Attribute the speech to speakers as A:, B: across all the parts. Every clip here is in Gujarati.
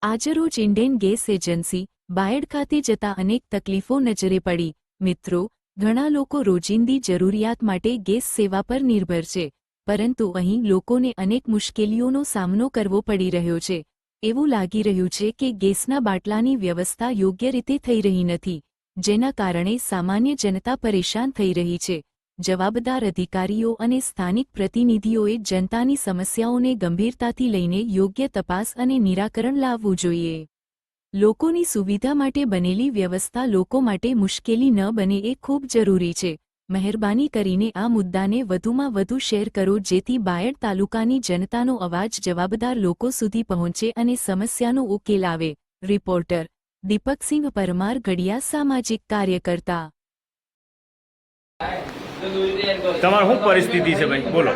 A: આજરોજ ઇન્ડિયન ગેસ એજન્સી બાયડ ખાતે જતા અનેક તકલીફો નજરે પડી। મિત્રો, ઘણા લોકો રોજિંદી જરૂરિયાત માટે ગેસ સેવા પર નિર્ભર છે, પરંતુ અહીં લોકોને અનેક મુશ્કેલીઓનો સામનો કરવો પડી રહ્યો છે। એવું લાગી રહ્યું છે કે ગેસના બાટલાની વ્યવસ્થા યોગ્ય રીતે થઈ રહી નથી, જેના કારણે સામાન્ય જનતા પરેશાન થઈ રહી છે। જવાબદાર અધિકારીઓ અને સ્થાનિક પ્રતિનિધિઓએ જનતાની સમસ્યાઓને ગંભીરતાથી લઈને યોગ્ય તપાસ અને નિરાકરણ લાવવું જોઈએ। લોકોની સુવિધા માટે બનેલી વ્યવસ્થા લોકો માટે મુશ્કેલી ન બને એ ખૂબ જરૂરી છે। મહેરબાની કરીને આ મુદ્દાને વધુમાં વધુ શેર કરો જેથી બાયડ તાલુકાની જનતાનો અવાજ જવાબદાર લોકો સુધી પહોંચે અને સમસ્યાનો ઉકેલ આવે। રિપોર્ટર દીપકસિંહ પરમાર, ઘડિયા, સામાજિક કાર્યકર્તા।
B: તમારે શું પરિસ્થિતિ છે ભાઈ? બોલો।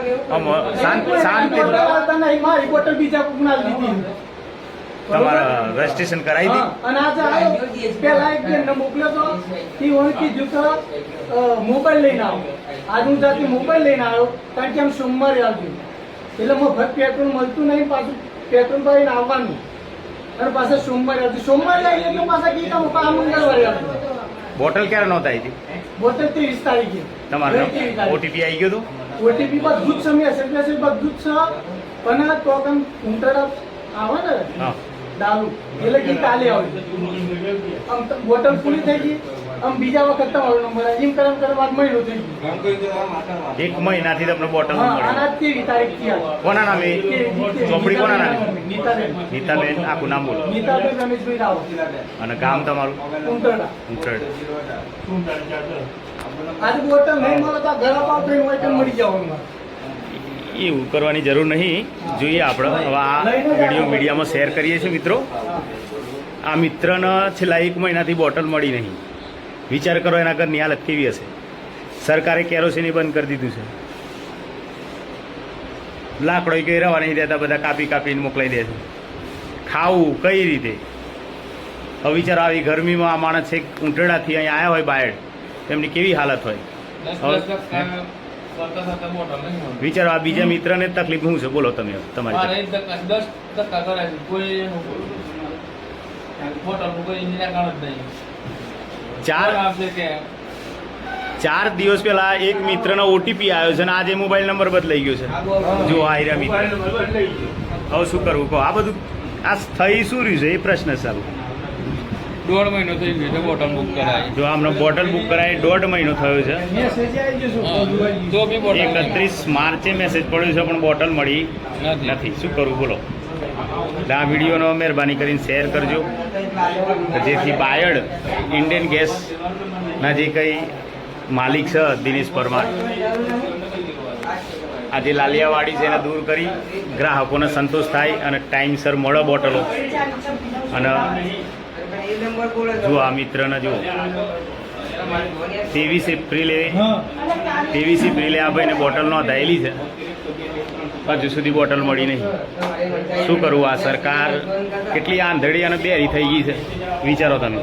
B: તમારા રજીસ્ટ્રેશન કરાવી હતી
C: અને આજે આવ્યો પેલા એક બેન મોકલ્યો તો એ ઓળખી જતો મોબાઈલ લઈને આવ્યો। આજ હું જાતે મોબાઈલ લઈને આવ્યો કારણ કે આમ સોમવારે આવજો એટલે મફત પેટ્રોલ મળતું નહીં, પાછું પેટ્રોલ ભરીને આવવાનું અને પાછા સોમવારે આવતું। સોમવારે આવીએ એટલે પાછા ગીતા આ મંગળવારે આવતું।
B: બોટલ ક્યારે નહોતા આવી હતી?
C: બોટલ 23 તારીખે
B: તમારે ઓટીપી આવી ગયો હતું?
C: ઓટીપી બધું જ સમય એસએમએસ બધું જ છે, પણ તો કેમ ઉંટડા આવે ને દારૂ એટલે કે કાલે આવે આમ બોટલ પૂરી થઈ ગઈ, આમ બીજા વખત તમારો નંબર એમ કરમ વાત મહિનો થઈ ગયો।
B: 1 મહિનાથી તમને બોટલ મળી?
C: આના 23 તારીખથી આવે।
B: કોના નામે ચોપડી? કોના નામે? નીતાબેન। આખું નામ બોલો।
C: નીતાબેન રમેશભાઈ રાવ।
B: અને ગામ તમારું?
C: ઉંટડા। આજે બોટલ નહીં મળે તો ઘર અપાવ થઈને હોય તો મળી જવાનું।
B: એવું કરવાની જરૂર નહીં, જોઈએ આપણે હવે આ વિડીયો મીડિયામાં શેર કરીએ છીએ। મિત્રો, આ મિત્રને છેલ્લા 1 મહિનાથી બોટલ મળી નહીં। વિચાર કરો એના ઘરની હાલત કેવી હશે। સરકારે કેરોસીન બંધ કરી દીધું છે, લાકડો કંઈ રહેવા નહીં દેતા, બધા કાપી કાપીને મોકલાઈ દે છે। ખાવું કઈ રીતે? હવે વિચારો આવી ગરમીમાં આ માણસ એક ઉંટડાથી અહીં આવ્યા હોય બાયડ, એમની કેવી હાલત હોય। વિચારો આ બીજા મિત્રને તકલીફ શું છે? બોલો તમે તમારી। 4 દિવસ પહેલા એક મિત્રનો ઓટીપી આવ્યો છે અને આજે મોબાઈલ નંબર બદલાઈ ગયો છે। જો આયરા મિત્ર, હવે શું કરવું કહો? આ બધું આ થઈ શું રહ્યું છે એ પ્રશ્ન ચાલુ।
D: 1.5 મહિનો થઈ ગયો છે બોટલ બુક કરાવી।
B: જો આમને બોટલ બુક કરાવી 1.5 મહિનો થયો છે।
D: તો બી બોટલ
B: 31 માર્ચે મેસેજ પડ્યો છે પણ બોટલ મળી નથી। શું કરવું બોલો? એટલે આ વિડીયોનો મહેરબાની કરીને શેર કરજો જેથી બાયડ ઇન્ડિયન ગેસના જે કંઈ માલિક છે દિનેશ પરમાર, આ જે લાલિયાવાડી છે એને દૂર કરી ગ્રાહકોને સંતોષ થાય અને ટાઈમસર મળે બોટલો। અને જો આ મિત્રને જો 23 એપ્રિલે આ ભાઈને બોટલ નોંધાયેલી છે, હજુ સુધી બોટલ મળી નહીં। શું કરવું? આ સરકાર કેટલી આંધળી અને બેરી થઈ ગઈ છે, વિચારો તમે।